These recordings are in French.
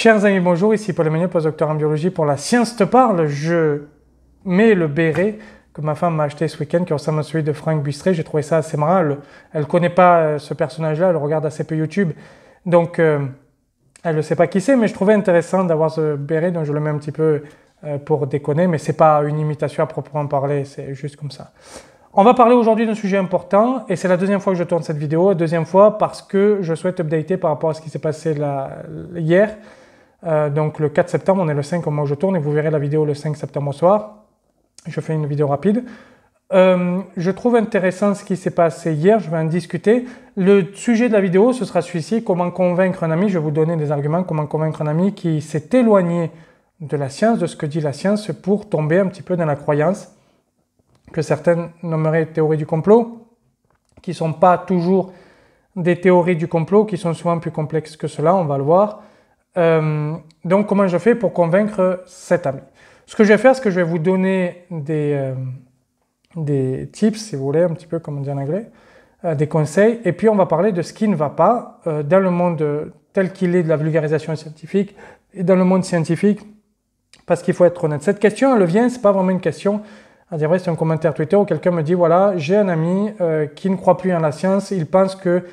Chers amis, bonjour, ici Paul Emmanuel, postdocteur en biologie pour La Science te parle. Je mets le béret que ma femme m'a acheté ce week-end qui ressemble à celui de Franck Bustré. J'ai trouvé ça assez marrant. Elle ne connaît pas ce personnage-là, elle regarde assez peu YouTube. Donc, elle ne sait pas qui c'est, mais je trouvais intéressant d'avoir ce béret, donc je le mets un petit peu pour déconner, mais ce n'est pas une imitation à proprement parler, c'est juste comme ça. On va parler aujourd'hui d'un sujet important et c'est la deuxième fois que je tourne cette vidéo. La deuxième fois parce que je souhaite updater par rapport à ce qui s'est passé hier. Donc le 4 septembre, on est le 5 au moment où je tourne et vous verrez la vidéo le 5 septembre au soir. Je fais une vidéo rapide. Je trouve intéressant ce qui s'est passé hier, je vais en discuter. Le sujet de la vidéo, ce sera celui-ci, comment convaincre un ami. Je vais vous donner des arguments, comment convaincre un ami qui s'est éloigné de la science, de ce que dit la science, pour tomber un petit peu dans la croyance que certains nommeraient théories du complot, qui ne sont pas toujours des théories du complot, qui sont souvent plus complexes que cela, on va le voir. Donc comment je fais pour convaincre cet ami? Ce que je vais faire, c'est que je vais vous donner des tips, si vous voulez, un petit peu comme on dit en anglais, des conseils, et puis on va parler de ce qui ne va pas dans le monde tel qu'il est de la vulgarisation scientifique et dans le monde scientifique, parce qu'il faut être honnête. Cette question, elle vient, c'est pas vraiment une question, à dire vrai, c'est un commentaire Twitter où quelqu'un me dit, voilà, j'ai un ami qui ne croit plus en la science, il pense que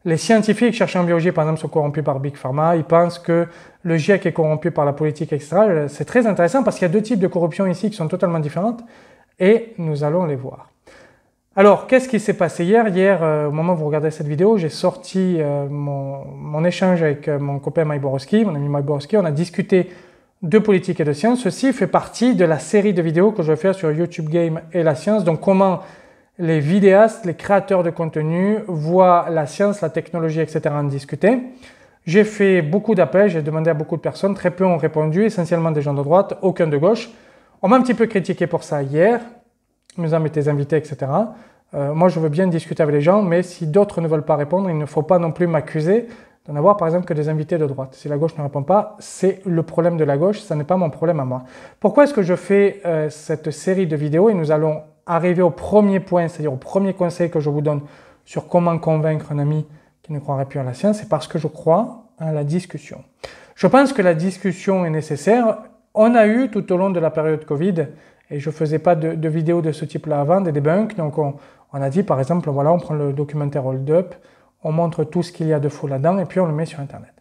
les scientifiques cherchant en biologie, par exemple, sont corrompus par Big Pharma, ils pensent que le GIEC est corrompu par la politique, etc. C'est très intéressant parce qu'il y a deux types de corruption ici qui sont totalement différentes et nous allons les voir. Alors, qu'est-ce qui s'est passé hier? Hier, au moment où vous regardez cette vidéo, j'ai sorti mon échange avec mon copain Mike Borowski, mon ami Mike Borowski. On a discuté de politique et de science. Ceci fait partie de la série de vidéos que je vais faire sur YouTube Game et la science. Donc, comment les vidéastes, les créateurs de contenu voient la science, la technologie, etc. en discuter. J'ai fait beaucoup d'appels, j'ai demandé à beaucoup de personnes, très peu ont répondu, essentiellement des gens de droite, aucun de gauche. On m'a un petit peu critiqué pour ça hier, me disant mais tes invités, etc. Moi je veux bien discuter avec les gens, mais si d'autres ne veulent pas répondre, il ne faut pas non plus m'accuser d'en avoir par exemple que des invités de droite. Si la gauche ne répond pas, c'est le problème de la gauche, ça n'est pas mon problème à moi. Pourquoi est-ce que je fais cette série de vidéos et nous allons arriver au premier point, c'est-à-dire au premier conseil que je vous donne sur comment convaincre un ami qui ne croirait plus à la science, c'est parce que je crois à la discussion. Je pense que la discussion est nécessaire. On a eu tout au long de la période Covid, et je ne faisais pas de vidéos de ce type-là avant, des debunks, donc on a dit par exemple, voilà, on prend le documentaire Hold Up, on montre tout ce qu'il y a de faux là-dedans et puis on le met sur Internet.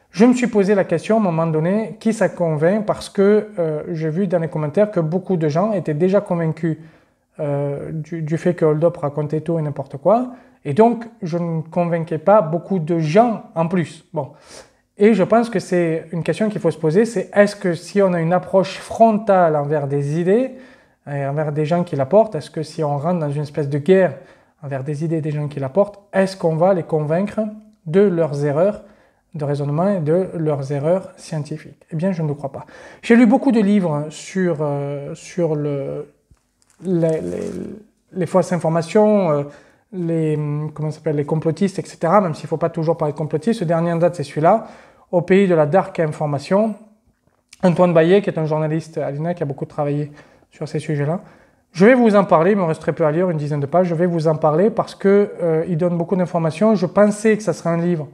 Je me suis posé la question à un moment donné, qui ça convainc, parce que j'ai vu dans les commentaires que beaucoup de gens étaient déjà convaincus du fait que Hold Up racontait tout et n'importe quoi, et donc je ne convainquais pas beaucoup de gens en plus. Bon. Et je pense que c'est une question qu'il faut se poser, c'est est-ce que si on a une approche frontale envers des idées, et envers des gens qui la portent, est-ce que si on rentre dans une espèce de guerre envers des idées des gens qui la portent, est-ce qu'on va les convaincre de leurs erreurs de raisonnement et de leurs erreurs scientifiques? Eh bien, je ne le crois pas. J'ai lu beaucoup de livres sur les fausses informations, les complotistes, etc. Même s'il ne faut pas toujours parler de complotistes. Ce dernier en date, c'est celui-là, Au pays de la dark information. Antoine Baillet, qui est un journaliste à l'INA, qui a beaucoup travaillé sur ces sujets-là. Je vais vous en parler, il me reste très peu à lire, une dizaine de pages. Je vais vous en parler parce qu'il donne beaucoup d'informations. Je pensais que ça serait un livre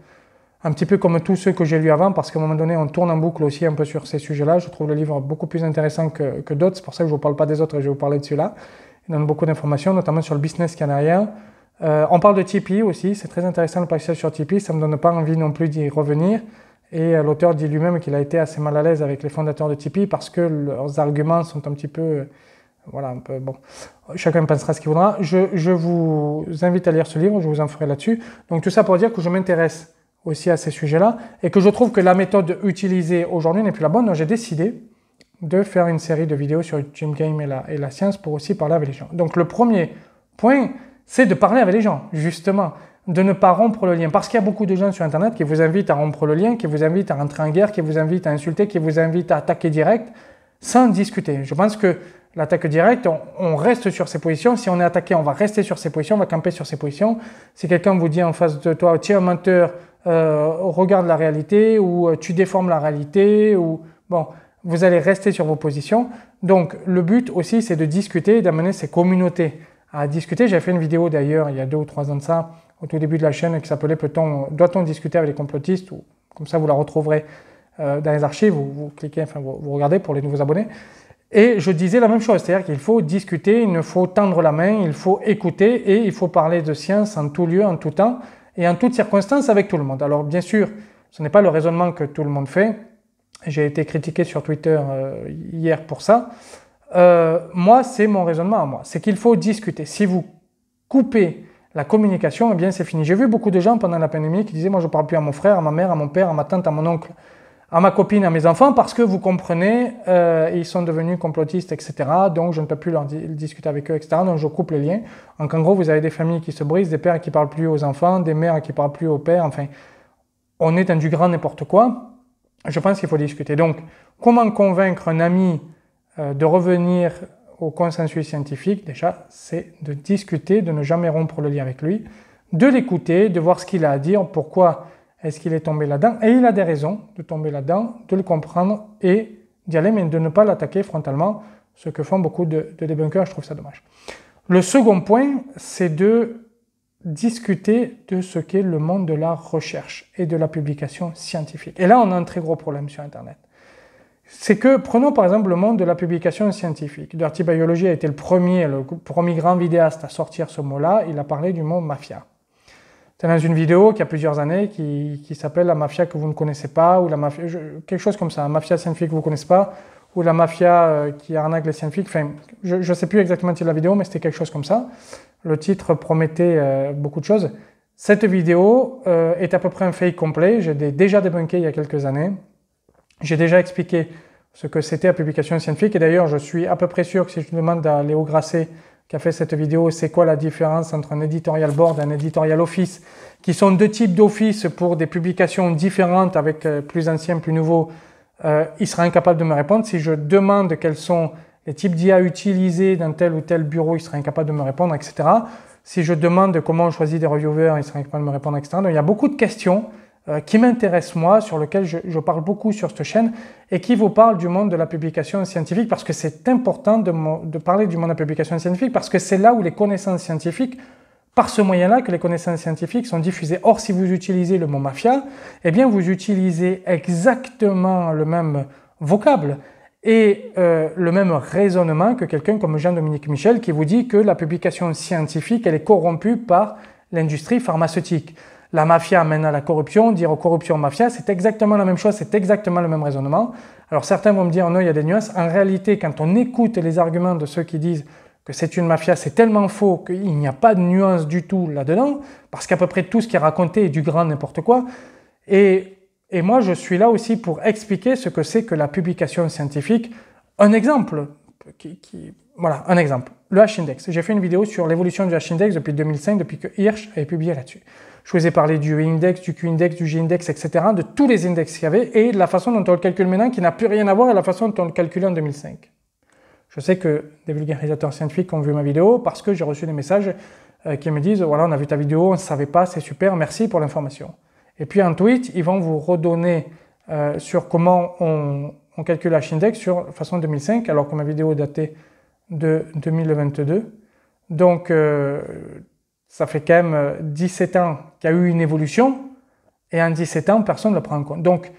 un petit peu comme tous ceux que j'ai lus avant, parce qu'à un moment donné, on tourne en boucle aussi un peu sur ces sujets-là. Je trouve le livre beaucoup plus intéressant que d'autres. C'est pour ça que je ne vous parle pas des autres et je vais vous parler de celui-là. Il donne beaucoup d'informations, notamment sur le business canadien. On parle de Tipeee aussi. C'est très intéressant le passage sur Tipeee. Ça ne me donne pas envie non plus d'y revenir. Et l'auteur dit lui-même qu'il a été assez mal à l'aise avec les fondateurs de Tipeee parce que leurs arguments sont un petit peu... voilà, un peu... Bon, chacun pensera ce qu'il voudra. Je vous invite à lire ce livre, je vous en ferai là-dessus. Donc tout ça pour dire que je m'intéresse aussi à ces sujets-là et que je trouve que la méthode utilisée aujourd'hui n'est plus la bonne. Donc j'ai décidé de faire une série de vidéos sur YouTube Game et la science pour aussi parler avec les gens. Donc le premier point, c'est de parler avec les gens, justement, de ne pas rompre le lien. Parce qu'il y a beaucoup de gens sur Internet qui vous invitent à rompre le lien, qui vous invitent à rentrer en guerre, qui vous invitent à insulter, qui vous invitent à attaquer direct, sans discuter. Je pense que l'attaque directe, on reste sur ses positions. Si on est attaqué, on va rester sur ses positions, on va camper sur ses positions. Si quelqu'un vous dit en face de toi, tiens, menteur, regarde la réalité, ou tu déformes la réalité, ou bon, vous allez rester sur vos positions. Donc, le but aussi, c'est de discuter, d'amener ces communautés à discuter. J'ai fait une vidéo d'ailleurs, il y a 2 ou 3 ans de ça, au tout début de la chaîne, qui s'appelait « Doit-on discuter avec les complotistes ?» ou comme ça, vous la retrouverez dans les archives, vous cliquez, enfin vous regardez pour les nouveaux abonnés. Et je disais la même chose, c'est-à-dire qu'il faut discuter, il faut tendre la main, il faut écouter et il faut parler de science en tout lieu, en tout temps et en toutes circonstances avec tout le monde. Alors bien sûr, ce n'est pas le raisonnement que tout le monde fait. J'ai été critiqué sur Twitter hier pour ça. Moi, c'est mon raisonnement à moi. C'est qu'il faut discuter. Si vous coupez la communication, eh bien c'est fini. J'ai vu beaucoup de gens pendant la pandémie qui disaient « moi je ne parle plus à mon frère, à ma mère, à mon père, à ma tante, à mon oncle, à ma copine, à mes enfants, parce que vous comprenez, ils sont devenus complotistes, etc. Donc je ne peux plus discuter avec eux, etc. Donc je coupe les liens. » Donc en gros, vous avez des familles qui se brisent, des pères qui ne parlent plus aux enfants, des mères qui ne parlent plus aux pères. Enfin, on est dans du grand n'importe quoi. Je pense qu'il faut discuter. Donc, comment convaincre un ami de revenir au consensus scientifique? Déjà, c'est de discuter, de ne jamais rompre le lien avec lui, de l'écouter, de voir ce qu'il a à dire, pourquoi est-ce qu'il est tombé là-dedans, et il a des raisons de tomber là-dedans, de le comprendre et d'y aller, mais de ne pas l'attaquer frontalement, ce que font beaucoup de débunkers, je trouve ça dommage. Le second point, c'est de discuter de ce qu'est le monde de la recherche et de la publication scientifique. Et là, on a un très gros problème sur Internet. C'est que, prenons par exemple le monde de la publication scientifique. Dirty Biology a été le premier grand vidéaste à sortir ce mot-là. Il a parlé du mot mafia. C'est dans une vidéo qui a plusieurs années qui s'appelle la mafia que vous ne connaissez pas, ou la mafia, quelque chose comme ça, la mafia scientifique que vous ne connaissez pas, ou la mafia qui arnaque les scientifiques. Enfin, je ne sais plus exactement le titre de la vidéo, mais c'était quelque chose comme ça. Le titre promettait beaucoup de choses. Cette vidéo est à peu près un fake complet. J'ai déjà débunké il y a quelques années. J'ai déjà expliqué ce que c'était la publication scientifique. Et d'ailleurs, je suis à peu près sûr que si je demande à Léo Grasset, qui a fait cette vidéo, c'est quoi la différence entre un editorial board et un editorial office, qui sont deux types d'office pour des publications différentes avec plus anciens, plus nouveaux, il sera incapable de me répondre. Si je demande quels sont les types d'IA utilisés dans tel ou tel bureau, il sera incapable de me répondre, etc. Si je demande comment on choisit des reviewers, il sera incapable de me répondre, etc. Donc il y a beaucoup de questions qui m'intéressent moi, sur lesquelles je parle beaucoup sur cette chaîne et qui vous parlent du monde de la publication scientifique parce que c'est important de parler du monde de la publication scientifique parce que c'est là où les connaissances scientifiques, par ce moyen-là que les connaissances scientifiques sont diffusées. Or, si vous utilisez le mot mafia, eh bien vous utilisez exactement le même vocable et le même raisonnement que quelqu'un comme Jean-Dominique Michel qui vous dit que la publication scientifique, elle est corrompue par l'industrie pharmaceutique. La mafia mène à la corruption, dire corruption mafia, c'est exactement la même chose, c'est exactement le même raisonnement. Alors certains vont me dire non, il y a des nuances. En réalité, quand on écoute les arguments de ceux qui disent que c'est une mafia, c'est tellement faux qu'il n'y a pas de nuance du tout là-dedans, parce qu'à peu près tout ce qui est raconté est du grand n'importe quoi. Et moi, je suis là aussi pour expliquer ce que c'est que la publication scientifique. Un exemple, voilà, un exemple, le H-index. J'ai fait une vidéo sur l'évolution du H-index depuis 2005, depuis que Hirsch avait publié là-dessus. Je vous ai parlé du E-index, du Q-index, du G-index, etc., de tous les index qu'il y avait et de la façon dont on le calcule maintenant qui n'a plus rien à voir avec la façon dont on le calculait en 2005. Je sais que des vulgarisateurs scientifiques ont vu ma vidéo parce que j'ai reçu des messages qui me disent « Voilà, on a vu ta vidéo, on ne savait pas, c'est super, merci pour l'information. » Et puis en tweet, ils vont vous redonner sur comment on calcule H-index sur façon 2005 alors que ma vidéo datait de 2022. Donc, ça fait quand même 17 ans qu'il y a eu une évolution, et en 17 ans, personne ne le prend en compte. Donc,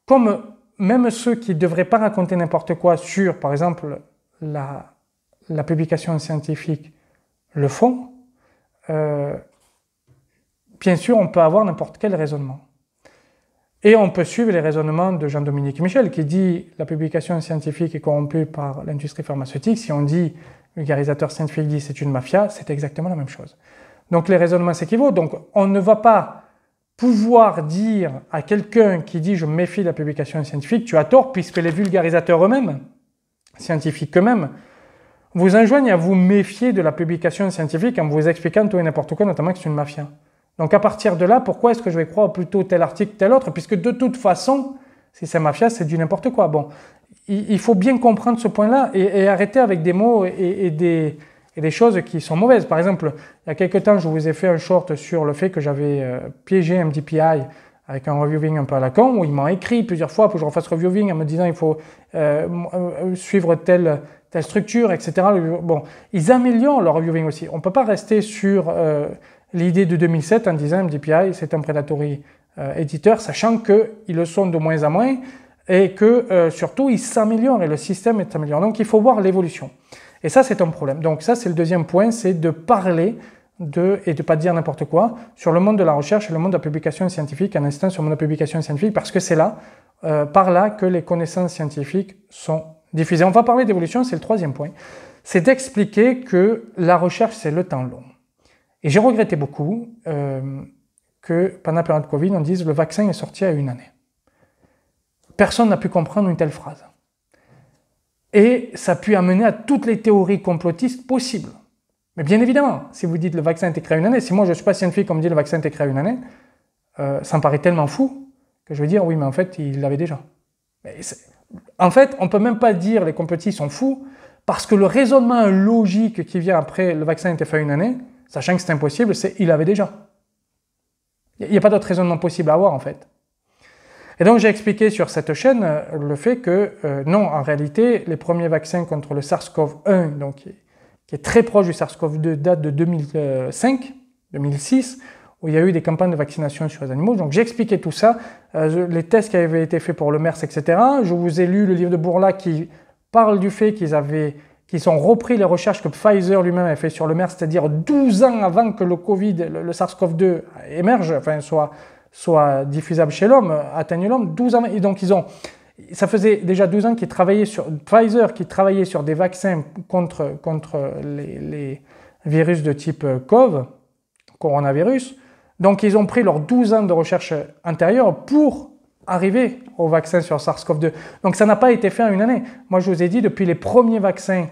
comme même ceux qui ne devraient pas raconter n'importe quoi sur, par exemple, la publication scientifique le font, bien sûr, on peut avoir n'importe quel raisonnement. Et on peut suivre les raisonnements de Jean-Dominique Michel, qui dit la publication scientifique est corrompue par l'industrie pharmaceutique. Si on dit le vulgarisateur scientifique dit c'est une mafia, c'est exactement la même chose. Donc les raisonnements s'équivaut. Donc on ne va pas pouvoir dire à quelqu'un qui dit je me méfie de la publication scientifique, tu as tort, puisque les vulgarisateurs eux-mêmes, scientifiques eux-mêmes, vous enjoignent à vous méfier de la publication scientifique en vous expliquant tout et n'importe quoi, notamment que c'est une mafia. Donc à partir de là, pourquoi est-ce que je vais croire plutôt tel article, tel autre, puisque de toute façon, si c'est mafia, c'est du n'importe quoi. Bon, il faut bien comprendre ce point-là et arrêter avec des mots et des choses qui sont mauvaises. Par exemple, il y a quelques temps, je vous ai fait un short sur le fait que j'avais piégé MDPI avec un reviewing un peu à la con, où ils m'ont écrit plusieurs fois pour que je refasse reviewing en me disant il faut suivre telle structure, etc. Bon, ils améliorent leur reviewing aussi. On ne peut pas rester sur l'idée de 2007 en disant MDPI c'est un predatory éditeurs, sachant qu'ils le sont de moins en moins et que surtout ils s'améliorent et le système est amélioré. Donc il faut voir l'évolution. Et ça, c'est un problème. Donc ça, c'est le deuxième point, c'est de parler et de ne pas dire n'importe quoi sur le monde de la recherche et le monde de la publication scientifique, en insistant sur le monde de la publication scientifique, parce que c'est là, par là, que les connaissances scientifiques sont diffusées. On va parler d'évolution, c'est le troisième point. C'est d'expliquer que la recherche, c'est le temps long. Et j'ai regretté beaucoup que pendant la période de Covid, on dise le vaccin est sorti à 1 année. Personne n'a pu comprendre une telle phrase. Et ça a pu amener à toutes les théories complotistes possibles. Mais bien évidemment, si vous dites le vaccin a été créé à 1 année, si moi je ne suis pas scientifique et on me dit le vaccin a été créé à 1 année, ça me paraît tellement fou que je vais dire oui, mais en fait, il l'avait déjà. En fait, on ne peut même pas dire les complotistes sont fous parce que le raisonnement logique qui vient après le vaccin a été fait à 1 année, sachant que c'est impossible, c'est il l'avait déjà. Il n'y a pas d'autre raisonnement possible à avoir en fait. Et donc j'ai expliqué sur cette chaîne le fait que non, en réalité, les premiers vaccins contre le SARS-CoV-1, donc qui est très proche du SARS-CoV-2, date de 2005, 2006, où il y a eu des campagnes de vaccination sur les animaux. Donc j'ai expliqué tout ça, les tests qui avaient été faits pour le MERS, etc. Je vous ai lu le livre de Bourla qui parle du fait qu'ils ont repris les recherches que Pfizer lui-même avait fait sur le MERS, c'est-à-dire 12 ans avant que le Covid, le SARS-CoV-2 émerge, enfin soit diffusable chez l'homme, atteigne l'homme, 12 ans. Et donc ça faisait déjà 12 ans qu'ils travaillaient sur Pfizer, qui travaillait sur des vaccins contre les virus de type CoV, coronavirus. Donc ils ont pris leurs 12 ans de recherche antérieure pour arriver au vaccin sur SARS-CoV-2. Donc ça n'a pas été fait en 1 année. Moi je vous ai dit, depuis les premiers vaccins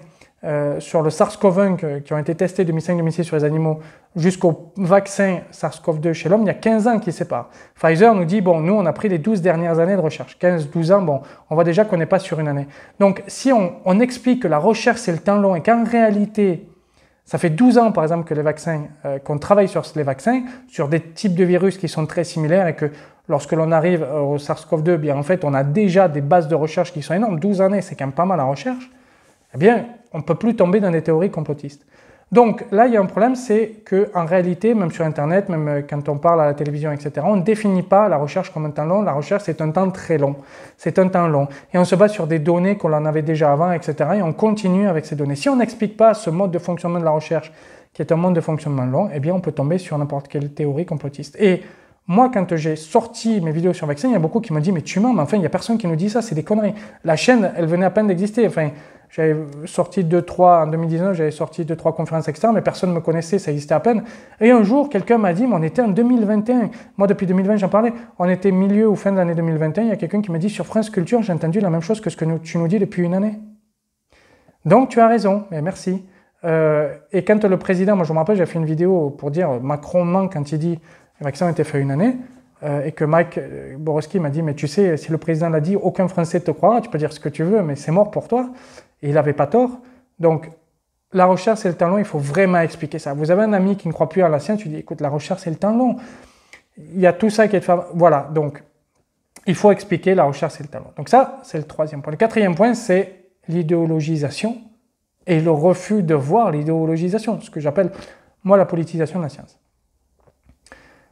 sur le SARS-CoV-1 qui ont été testés 2005-2006 sur les animaux jusqu'au vaccin SARS-CoV-2 chez l'homme, il y a 15 ans qui séparent. Pfizer nous dit, bon, nous on a pris les 12 dernières années de recherche, 15-12 ans, bon, on voit déjà qu'on n'est pas sur 1 année. Donc si on explique que la recherche c'est le temps long et qu'en réalité, ça fait 12 ans par exemple que les vaccins, qu'on travaille sur les vaccins, sur des types de virus qui sont très similaires et que lorsque l'on arrive au SARS-CoV-2, bien en fait on a déjà des bases de recherche qui sont énormes, 12 années c'est quand même pas mal la recherche, eh bien on ne peut plus tomber dans des théories complotistes. Donc là, il y a un problème, c'est qu'en réalité, même sur Internet, même quand on parle à la télévision, etc., on ne définit pas la recherche comme un temps long. La recherche, c'est un temps très long. C'est un temps long. Et on se base sur des données qu'on en avait déjà avant, etc., et on continue avec ces données. Si on n'explique pas ce mode de fonctionnement de la recherche, qui est un mode de fonctionnement long, eh bien, on peut tomber sur n'importe quelle théorie complotiste. Et moi, quand j'ai sorti mes vidéos sur le vaccin, il y a beaucoup qui me disent « Mais tu mens, mais enfin, il n'y a personne qui nous dit ça, c'est des conneries. » La chaîne, elle venait à peine d'exister. Enfin, j'avais sorti en 2019, j'avais sorti 2-3 conférences externes, mais personne ne me connaissait, ça existait à peine. Et un jour, quelqu'un m'a dit « Mais on était en 2021. » Moi, depuis 2020, j'en parlais. On était milieu ou fin de l'année 2021. Il y a quelqu'un qui m'a dit « Sur France Culture, j'ai entendu la même chose que ce que tu nous dis depuis 1 année. » Donc, tu as raison, mais merci. Et quand le président, moi je me rappelle, j'ai fait une vidéo pour dire Macron ment quand il dit le vaccin a été fait 1 année, et que Mike Borowski m'a dit, mais tu sais, si le président l'a dit, aucun Français te croira, tu peux dire ce que tu veux, mais c'est mort pour toi. Et il n'avait pas tort. Donc, la recherche, c'est le temps long, il faut vraiment expliquer ça. Vous avez un ami qui ne croit plus à la science, tu dis, écoute, la recherche, c'est le temps long. Il y a tout ça qui est fait. Voilà, donc, il faut expliquer la recherche, c'est le temps long. Donc ça, c'est le 3e point. Le 4e point, c'est l'idéologisation et le refus de voir l'idéologisation, ce que j'appelle, moi, la politisation de la science.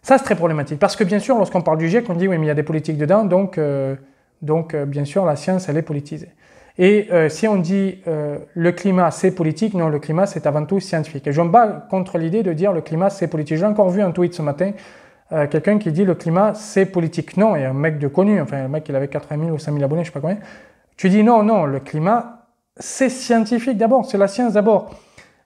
Ça, c'est très problématique, parce que bien sûr, lorsqu'on parle du GIEC, on dit oui, mais il y a des politiques dedans, donc bien sûr, la science, elle est politisée. Et si on dit le climat, c'est politique, non, le climat, c'est avant tout scientifique. Et je me bats contre l'idée de dire le climat, c'est politique. J'ai encore vu un tweet ce matin, quelqu'un qui dit le climat, c'est politique. Non, il y a un mec de connu, enfin, le mec, il avait 80 000 ou 5 000 abonnés, je ne sais pas combien. Tu dis non, non, le climat, c'est scientifique d'abord, c'est la science d'abord.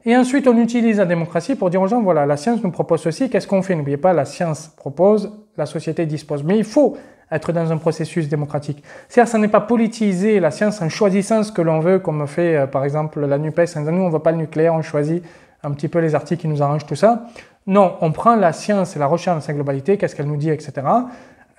Et ensuite, on utilise la démocratie pour dire aux gens, voilà, la science nous propose ceci, qu'est-ce qu'on fait? N'oubliez pas, la science propose, la société dispose. Mais il faut être dans un processus démocratique. C'est-à-dire, ça n'est pas politiser la science en choisissant ce que l'on veut, comme fait, par exemple, la NUPES, en disant, nous, on ne veut pas le nucléaire, on choisit un petit peu les articles qui nous arrangent tout ça. Non, on prend la science et la recherche dans sa globalité, qu'est-ce qu'elle nous dit, etc.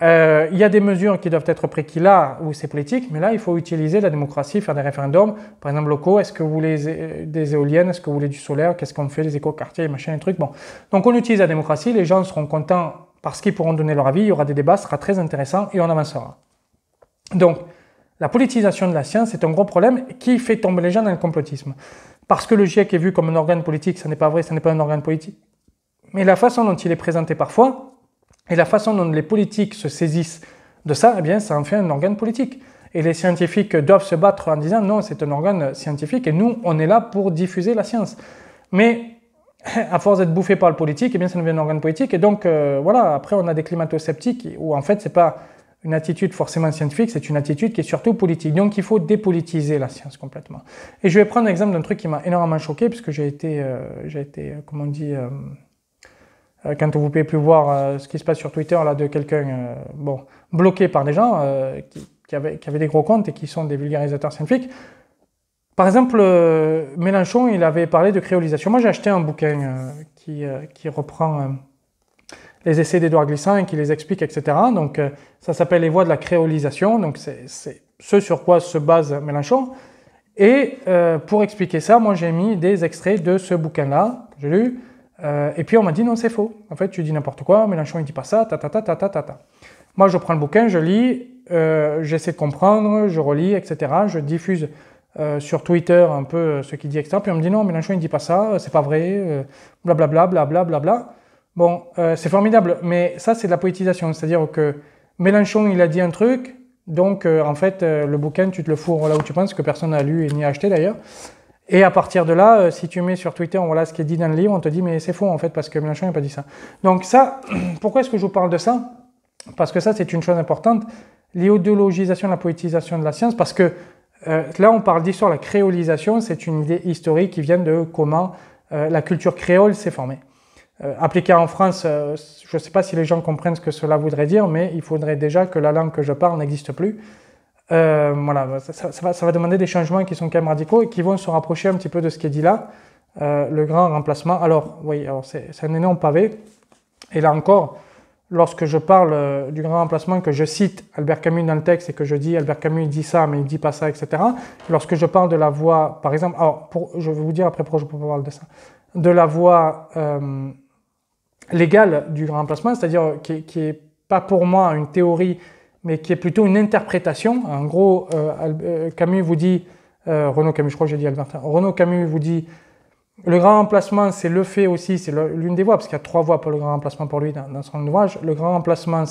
Il y a des mesures qui doivent être prises là où c'est politique, mais là, il faut utiliser la démocratie, faire des référendums, par exemple locaux, est-ce que vous voulez des éoliennes, est-ce que vous voulez du solaire, qu'est-ce qu'on fait, les éco-quartiers, machin, les trucs, bon. Donc on utilise la démocratie, les gens seront contents parce qu'ils pourront donner leur avis, il y aura des débats, ce sera très intéressant et on avancera. Donc, la politisation de la science est un gros problème qui fait tomber les gens dans le complotisme. Parce que le GIEC est vu comme un organe politique, ça n'est pas vrai, ça n'est pas un organe politique. Mais la façon dont il est présenté parfois, Et la façon dont les politiques se saisissent de ça, eh bien, ça en fait un organe politique. Et les scientifiques doivent se battre en disant non, c'est un organe scientifique et nous, on est là pour diffuser la science. Mais à force d'être bouffé par le politique, eh bien, ça devient un organe politique. Et donc, voilà, après, on a des climato-sceptiques où en fait, c'est pas une attitude forcément scientifique, c'est une attitude qui est surtout politique. Donc, il faut dépolitiser la science complètement. Et je vais prendre l'exemple d'un truc qui m'a énormément choqué, puisque j'ai été, comment on dit, quand vous ne pouvez plus voir ce qui se passe sur Twitter là, de quelqu'un bloqué par des gens qui avaient des gros comptes et qui sont des vulgarisateurs scientifiques. Par exemple, Mélenchon, il avait parlé de créolisation. Moi, j'ai acheté un bouquin qui reprend les essais d'Édouard Glissant et qui les explique, etc. Donc, ça s'appelle Les voies de la créolisation. Donc, c'est ce sur quoi se base Mélenchon. Et pour expliquer ça, moi, j'ai mis des extraits de ce bouquin-là, que j'ai lu. Et puis, on m'a dit non, c'est faux. En fait, tu dis n'importe quoi. Mélenchon, il dit pas ça, Moi, je prends le bouquin, je lis, j'essaie de comprendre, je relis, etc. Je diffuse sur Twitter un peu ce qu'il dit, etc. Puis on me dit non, Mélenchon il dit pas ça, c'est pas vrai, blablabla, blablabla. Bon, c'est formidable, mais ça c'est de la politisation, c'est-à-dire que Mélenchon il a dit un truc, donc en fait le bouquin tu te le fourres là où tu penses, que personne n'a lu et ni acheté d'ailleurs. Et à partir de là, si tu mets sur Twitter, voilà ce qui est dit dans le livre, on te dit mais c'est faux en fait parce que Mélenchon n'a pas dit ça. Donc ça, pourquoi est-ce que je vous parle de ça? Parce que ça c'est une chose importante, l'idéologisation, la politisation de la science, parce que là, on parle d'histoire. La créolisation, c'est une idée historique qui vient de comment la culture créole s'est formée. Appliquée en France, je ne sais pas si les gens comprennent ce que cela voudrait dire, mais il faudrait déjà que la langue que je parle n'existe plus. Voilà, ça va demander des changements qui sont quand même radicaux et qui vont se rapprocher un petit peu de ce qui est dit là. Le grand remplacement. Alors, oui, alors c'est un énorme pavé. Et là encore, lorsque je parle du grand remplacement, que je cite Albert Camus dans le texte et que je dis Albert Camus il dit ça, mais il ne dit pas ça, etc. Lorsque je parle de la voie, par exemple, alors je vais vous dire après pourquoi je peux parler de ça, de la voie légale du grand remplacement, c'est-à-dire qui est pas pour moi une théorie, mais qui est plutôt une interprétation. En gros, Camus vous dit, Renaud Camus, je crois que j'ai dit Albert, Renaud Camus vous dit le grand remplacement, c'est le fait aussi, c'est l'une des voies, parce qu'il y a 3 voies pour le grand remplacement pour lui dans son ouvrage. Le grand remplacement,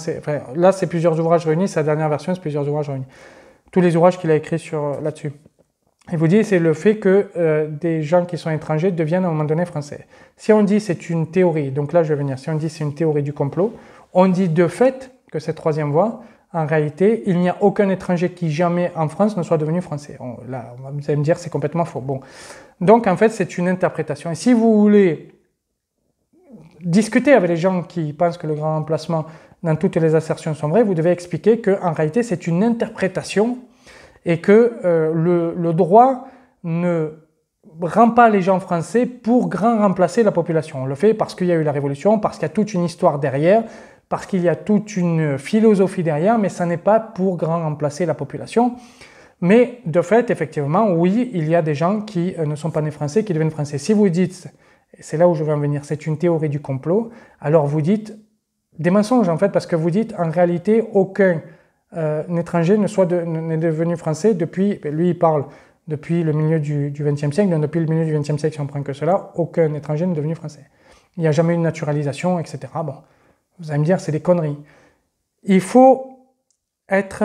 là, c'est plusieurs ouvrages réunis, sa dernière version, c'est plusieurs ouvrages réunis. Tous les ouvrages qu'il a écrits là-dessus. Il vous dit, c'est le fait que des gens qui sont étrangers deviennent à un moment donné français. Si on dit c'est une théorie, donc là je vais venir, si on dit c'est une théorie du complot, on dit de fait que cette 3e voie, en réalité, il n'y a aucun étranger qui jamais en France ne soit devenu français. Là, vous allez me dire, c'est complètement faux. Bon. Donc, en fait, c'est une interprétation. Et si vous voulez discuter avec les gens qui pensent que le grand remplacement, dans toutes les assertions sont vraies, vous devez expliquer qu'en réalité, c'est une interprétation et que le droit ne rend pas les gens français pour grand remplacer la population. On le fait parce qu'il y a eu la Révolution, parce qu'il y a toute une histoire derrière, parce qu'il y a toute une philosophie derrière, mais ça n'est pas pour grand remplacer la population. Mais de fait, effectivement, oui, il y a des gens qui ne sont pas nés français, qui deviennent français. Si vous dites, c'est là où je veux en venir, c'est une théorie du complot, alors vous dites des mensonges en fait, parce que vous dites en réalité aucun étranger n'est devenu français depuis, lui il parle depuis le milieu du XXe siècle, donc depuis le milieu du XXe siècle, si on prend que cela, aucun étranger n'est devenu français. Il n'y a jamais eu de naturalisation, etc. Bon, vous allez me dire, c'est des conneries. Il faut être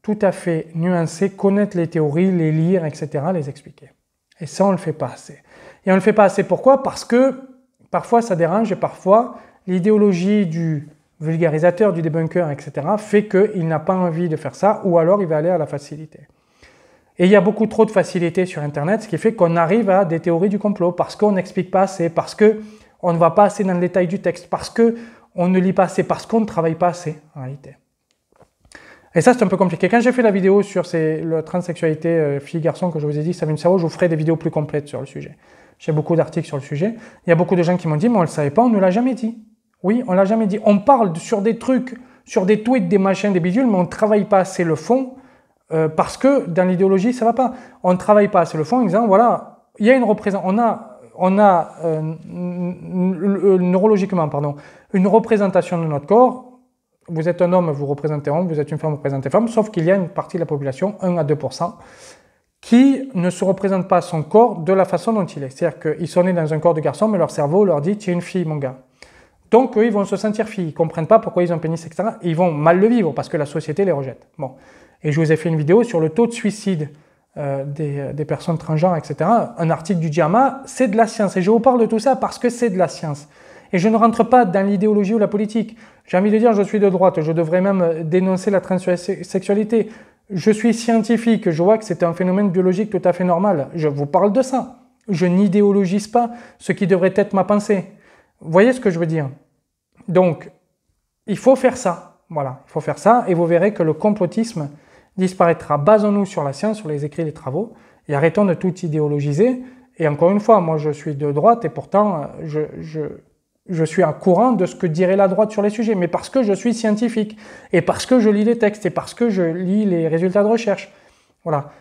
tout à fait nuancé, connaître les théories, les lire, etc., les expliquer. Et ça, on ne le fait pas assez. Et on ne le fait pas assez, pourquoi? Parce que parfois ça dérange et parfois l'idéologie du vulgarisateur, du débunker, etc., fait qu'il n'a pas envie de faire ça, ou alors il va aller à la facilité. Et il y a beaucoup trop de facilité sur Internet, ce qui fait qu'on arrive à des théories du complot, parce qu'on n'explique pas assez, parce qu'on ne va pas assez dans le détail du texte, parce qu'on ne lit pas assez, parce qu'on ne travaille pas assez, en réalité. Et ça, c'est un peu compliqué. Quand j'ai fait la vidéo sur la transsexualité filles-garçons que je vous ai dit, ça vient de cerveau, je vous ferai des vidéos plus complètes sur le sujet. J'ai beaucoup d'articles sur le sujet. Il y a beaucoup de gens qui m'ont dit, mais on ne le savait pas, on ne l'a jamais dit. Oui, on ne l'a jamais dit. On parle sur des trucs, sur des tweets, des machins, des bidules, mais on ne travaille pas assez le fond parce que dans l'idéologie, ça ne va pas. On ne travaille pas assez le fond en disant, voilà, il y a une représentation, on a neurologiquement, une représentation de notre corps. Vous êtes un homme, vous représentez homme, vous êtes une femme, vous représentez femme, sauf qu'il y a une partie de la population, 1 à 2%, qui ne se représente pas son corps de la façon dont il est. C'est-à-dire qu'ils sont nés dans un corps de garçon, mais leur cerveau leur dit « tu es une fille, mon gars ». Donc, eux, ils vont se sentir filles, ils ne comprennent pas pourquoi ils ont un pénis, etc. Et ils vont mal le vivre parce que la société les rejette. Bon. Et je vous ai fait une vidéo sur le taux de suicide des personnes transgenres, etc. Un article du JAMA, c'est de la science. Et je vous parle de tout ça parce que c'est de la science. Et je ne rentre pas dans l'idéologie ou la politique. J'ai envie de dire, je suis de droite, je devrais même dénoncer la transsexualité. Je suis scientifique, je vois que c'est un phénomène biologique tout à fait normal. Je vous parle de ça. Je n'idéologise pas ce qui devrait être ma pensée. Vous voyez ce que je veux dire? Donc, il faut faire ça. Voilà, il faut faire ça et vous verrez que le complotisme disparaîtra. Basons-nous sur la science, sur les écrits, les travaux et arrêtons de tout idéologiser. Et encore une fois, moi je suis de droite et pourtant je suis en courant de ce que dirait la droite sur les sujets, mais parce que je suis scientifique et parce que je lis les textes et parce que je lis les résultats de recherche. Voilà.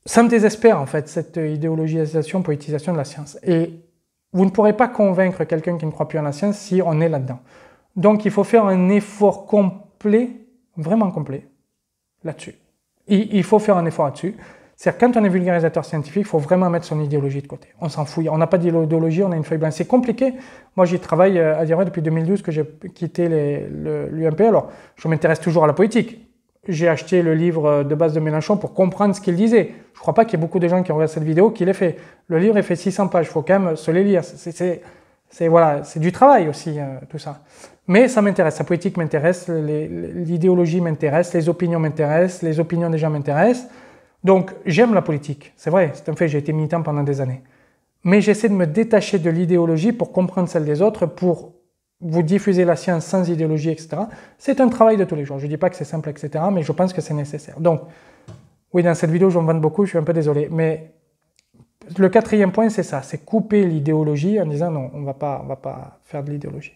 Ça me désespère en fait, cette idéologisation, politisation de la science. Et vous ne pourrez pas convaincre quelqu'un qui ne croit plus en la science si on est là-dedans. Donc il faut faire un effort complet, vraiment complet, là-dessus. Il faut faire un effort là-dessus. C'est-à-dire quand on est vulgarisateur scientifique, il faut vraiment mettre son idéologie de côté. On s'en fout. On n'a pas d'idéologie, on a une feuille blanche. C'est compliqué. Moi, j'y travaille à dire depuis 2012 que j'ai quitté l'UMP. Alors, je m'intéresse toujours à la politique. J'ai acheté le livre de base de Mélenchon pour comprendre ce qu'il disait. Je ne crois pas qu'il y ait beaucoup de gens qui regardent cette vidéo qui l'aient fait. Le livre est fait 600 pages. Il faut quand même se les lire. Voilà, c'est du travail aussi, tout ça. Mais ça m'intéresse. La politique m'intéresse, l'idéologie m'intéresse, les opinions m'intéressent, les opinions des gens m'intéressent. Donc, j'aime la politique, c'est vrai, c'est un fait, j'ai été militant pendant des années. Mais j'essaie de me détacher de l'idéologie pour comprendre celle des autres, pour vous diffuser la science sans idéologie, etc. C'est un travail de tous les jours. Je ne dis pas que c'est simple, etc., mais je pense que c'est nécessaire. Donc, oui, dans cette vidéo, je me vante beaucoup, je suis un peu désolé. Mais le quatrième point, c'est ça, c'est couper l'idéologie en disant non, on ne va pas faire de l'idéologie.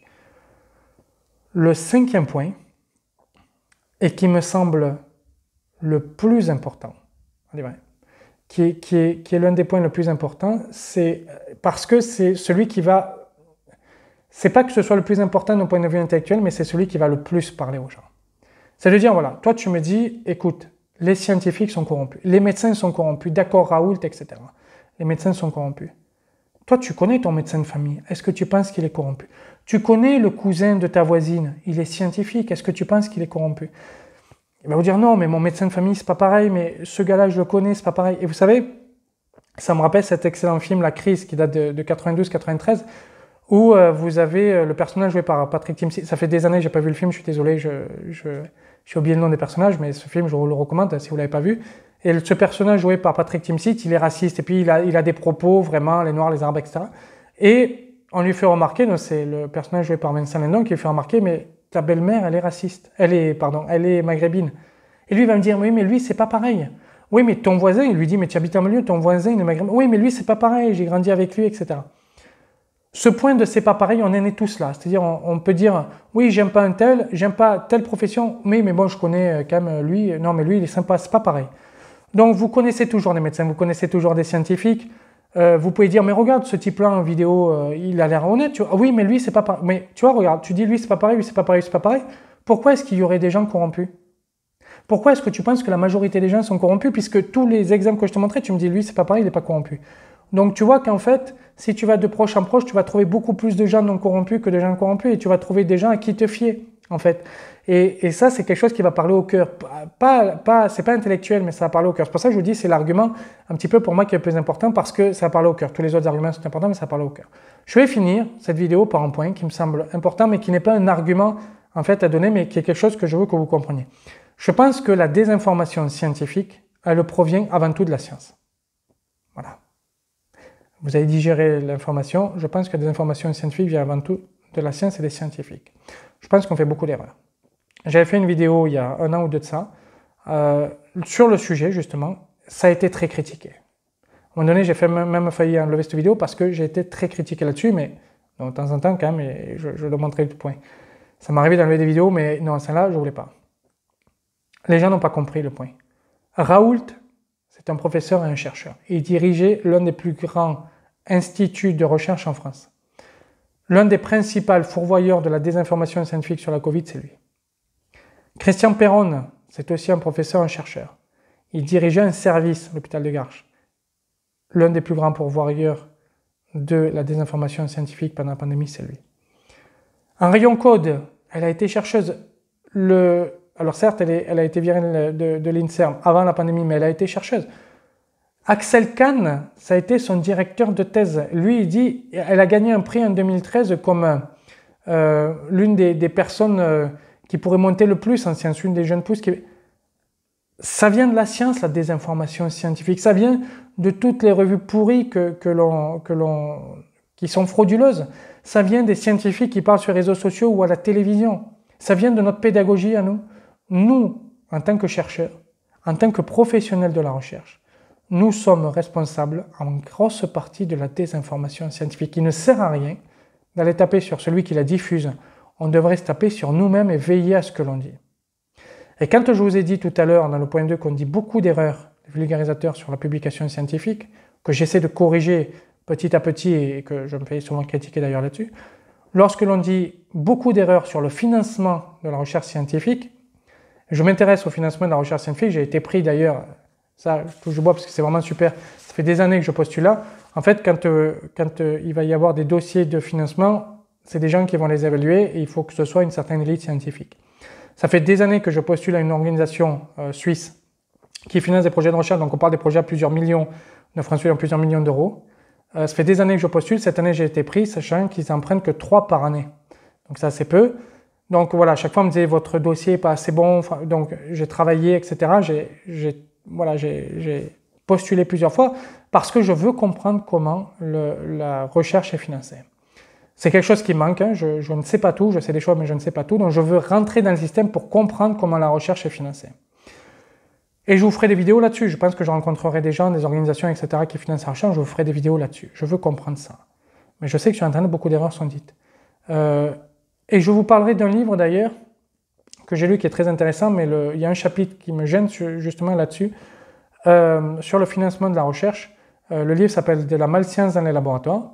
Le cinquième point, et qui me semble le plus important, qui est l'un des points les plus importants, c'est parce que c'est celui qui va... C'est pas que ce soit le plus important d'un point de vue intellectuel, mais c'est celui qui va le plus parler aux gens. C'est-à-dire, voilà, toi tu me dis, écoute, les scientifiques sont corrompus, les médecins sont corrompus, d'accord, Raoult, etc. Les médecins sont corrompus. Toi, tu connais ton médecin de famille, est-ce que tu penses qu'il est corrompu? Tu connais le cousin de ta voisine, il est scientifique, est-ce que tu penses qu'il est corrompu? Il va vous dire non, mais mon médecin de famille, c'est pas pareil, mais ce gars-là, je le connais, c'est pas pareil. Et vous savez, ça me rappelle cet excellent film La Crise qui date de 92-93, où vous avez le personnage joué par Patrick Timsit. Ça fait des années que j'ai pas vu le film, je suis désolé, j'ai oublié le nom des personnages, mais ce film, je vous le recommande si vous l'avez pas vu. Et ce personnage joué par Patrick Timsit, il est raciste, et puis il a des propos, vraiment, les Noirs, les Arabes, etc. Et on lui fait remarquer, c'est le personnage joué par Vincent Lindon qui lui fait remarquer, mais ta belle-mère, elle est raciste, elle est maghrébine. Et lui, il va me dire, oui, mais lui, c'est pas pareil. Oui, mais ton voisin, il lui dit, mais tu habites en milieu, ton voisin, il est maghrébin. Oui, mais lui, c'est pas pareil, j'ai grandi avec lui, etc. Ce point de c'est pas pareil, on en est tous là. C'est-à-dire, on peut dire, oui, j'aime pas un tel, j'aime pas telle profession, mais bon, je connais quand même lui, non, mais lui, il est sympa, c'est pas pareil. Donc, vous connaissez toujours des médecins, vous connaissez toujours des scientifiques. Vous pouvez dire, mais regarde ce type-là en vidéo, il a l'air honnête. Tu vois. Ah oui, mais lui, c'est pas pareil. Mais tu vois, regarde, tu dis, lui, c'est pas pareil, lui, c'est pas pareil, c'est pas pareil. Pourquoi est-ce qu'il y aurait des gens corrompus? Pourquoi est-ce que tu penses que la majorité des gens sont corrompus, puisque tous les exemples que je te montrais, tu me dis, lui, c'est pas pareil, il n'est pas corrompu. Donc, tu vois qu'en fait, si tu vas de proche en proche, tu vas trouver beaucoup plus de gens non corrompus que de gens corrompus, et tu vas trouver des gens à qui te fier, en fait. Et ça, c'est quelque chose qui va parler au cœur. C'est pas intellectuel, mais ça va parler au cœur. C'est pour ça que je vous dis, c'est l'argument un petit peu pour moi qui est le plus important, parce que ça va parler au cœur. Tous les autres arguments sont importants, mais ça va parler au cœur. Je vais finir cette vidéo par un point qui me semble important, mais qui n'est pas un argument en fait à donner, mais qui est quelque chose que je veux que vous compreniez. Je pense que la désinformation scientifique, elle provient avant tout de la science. Voilà. Vous avez digéré l'information. Je pense que la désinformation scientifique vient avant tout de la science et des scientifiques. Je pense qu'on fait beaucoup d'erreurs. J'avais fait une vidéo il y a 1 an ou 2 de ça, sur le sujet justement. Ça a été très critiqué. À un moment donné, j'ai même failli enlever cette vidéo parce que j'ai été très critiqué là-dessus, mais de temps en temps quand même, et je dois montrer le point. Ça m'est arrivé d'enlever des vidéos, mais non, celle-là, je ne voulais pas. Les gens n'ont pas compris le point. Raoult, c'est un professeur et un chercheur. Il dirigeait l'un des plus grands instituts de recherche en France. L'un des principaux fourvoyeurs de la désinformation scientifique sur la Covid, c'est lui. Christian Perron, c'est aussi un professeur et un chercheur. Il dirigeait un service à l'hôpital de Garches. L'un des plus grands pourvoyeurs de la désinformation scientifique pendant la pandémie, c'est lui. En rayon code, elle a été chercheuse. Alors certes, elle a été virée de l'INSERM avant la pandémie, mais elle a été chercheuse. Axel Kahn, ça a été son directeur de thèse. Lui, il dit, elle a gagné un prix en 2013 comme l'une des personnes qui pourrait monter le plus en sciences, une des jeunes pousses. Ça vient de la science, la désinformation scientifique. Ça vient de toutes les revues pourries qui sont frauduleuses. Ça vient des scientifiques qui parlent sur les réseaux sociaux ou à la télévision. Ça vient de notre pédagogie à nous. Nous, en tant que chercheurs, en tant que professionnels de la recherche, nous sommes responsables en grosse partie de la désinformation scientifique. Il ne sert à rien d'aller taper sur celui qui la diffuse. On devrait se taper sur nous-mêmes et veiller à ce que l'on dit. Et quand je vous ai dit tout à l'heure dans le point 2 qu'on dit beaucoup d'erreurs, les vulgarisateurs sur la publication scientifique, que j'essaie de corriger petit à petit et que je me fais souvent critiquer d'ailleurs là-dessus, lorsque l'on dit beaucoup d'erreurs sur le financement de la recherche scientifique, je m'intéresse au financement de la recherche scientifique, j'ai été pris d'ailleurs, ça je touche du bois parce que c'est vraiment super, ça fait des années que je postule là. En fait, quand il va y avoir des dossiers de financement, c'est des gens qui vont les évaluer et il faut que ce soit une certaine élite scientifique. Ça fait des années que je postule à une organisation suisse qui finance des projets de recherche, donc on parle des projets à plusieurs millions de francs suisses, plusieurs millions d'euros. Ça fait des années que je postule, cette année j'ai été pris, sachant qu'ils n'en prennent que 3 par année. Donc ça c'est peu. Donc voilà, à chaque fois on me disait votre dossier n'est pas assez bon, donc j'ai travaillé, etc. J'ai postulé plusieurs fois parce que je veux comprendre comment la recherche est financée. C'est quelque chose qui manque, hein. Je ne sais pas tout, je sais des choses mais je ne sais pas tout, donc je veux rentrer dans le système pour comprendre comment la recherche est financée. Et je vous ferai des vidéos là-dessus, je pense que je rencontrerai des gens, des organisations, etc. qui financent la recherche, je vous ferai des vidéos là-dessus. Je veux comprendre ça. Mais je sais que sur Internet, beaucoup d'erreurs sont dites. Et je vous parlerai d'un livre d'ailleurs, que j'ai lu qui est très intéressant, mais il y a un chapitre qui me gêne justement là-dessus, sur le financement de la recherche. Le livre s'appelle « De la malscience dans les laboratoires ».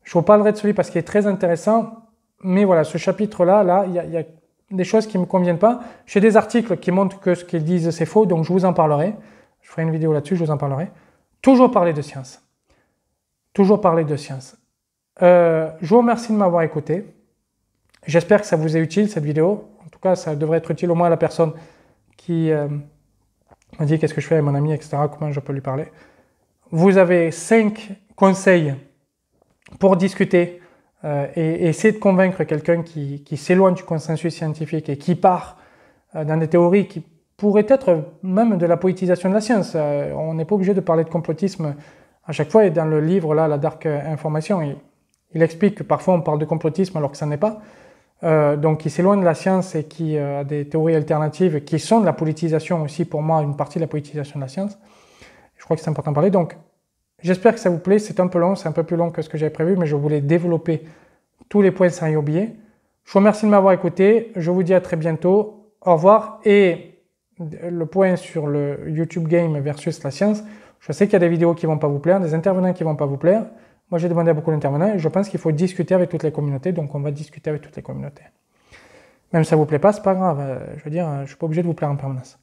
Je vous parlerai de celui parce qu'il est très intéressant, mais voilà, ce chapitre-là, il y a des choses qui ne me conviennent pas. J'ai des articles qui montrent que ce qu'ils disent c'est faux, donc je vous en parlerai. Je ferai une vidéo là-dessus, je vous en parlerai. Toujours parler de science. Toujours parler de science. Je vous remercie de m'avoir écouté. J'espère que ça vous est utile cette vidéo. En tout cas, ça devrait être utile au moins à la personne qui m'a dit qu'est-ce que je fais avec mon ami, etc., comment je peux lui parler. Vous avez 5 conseils pour discuter et essayer de convaincre quelqu'un qui s'éloigne du consensus scientifique et qui part dans des théories qui pourraient être même de la politisation de la science. On n'est pas obligé de parler de complotisme à chaque fois, et dans le livre, là, La Dark Information, il explique que parfois on parle de complotisme alors que ça n'est pas. Donc qui s'éloigne de la science et qui a des théories alternatives qui sont de la politisation aussi, pour moi, une partie de la politisation de la science. Je crois que c'est important de parler. Donc, j'espère que ça vous plaît. C'est un peu long, c'est un peu plus long que ce que j'avais prévu, mais je voulais développer tous les points sans y oublier. Je vous remercie de m'avoir écouté. Je vous dis à très bientôt. Au revoir. Et le point sur le YouTube Game versus la science, je sais qu'il y a des vidéos qui ne vont pas vous plaire, des intervenants qui ne vont pas vous plaire. Moi, j'ai demandé à beaucoup d'intervenants et je pense qu'il faut discuter avec toutes les communautés, donc on va discuter avec toutes les communautés. Même si ça ne vous plaît pas, c'est pas grave. Je veux dire, je ne suis pas obligé de vous plaire en permanence.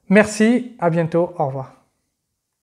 Merci, à bientôt, au revoir.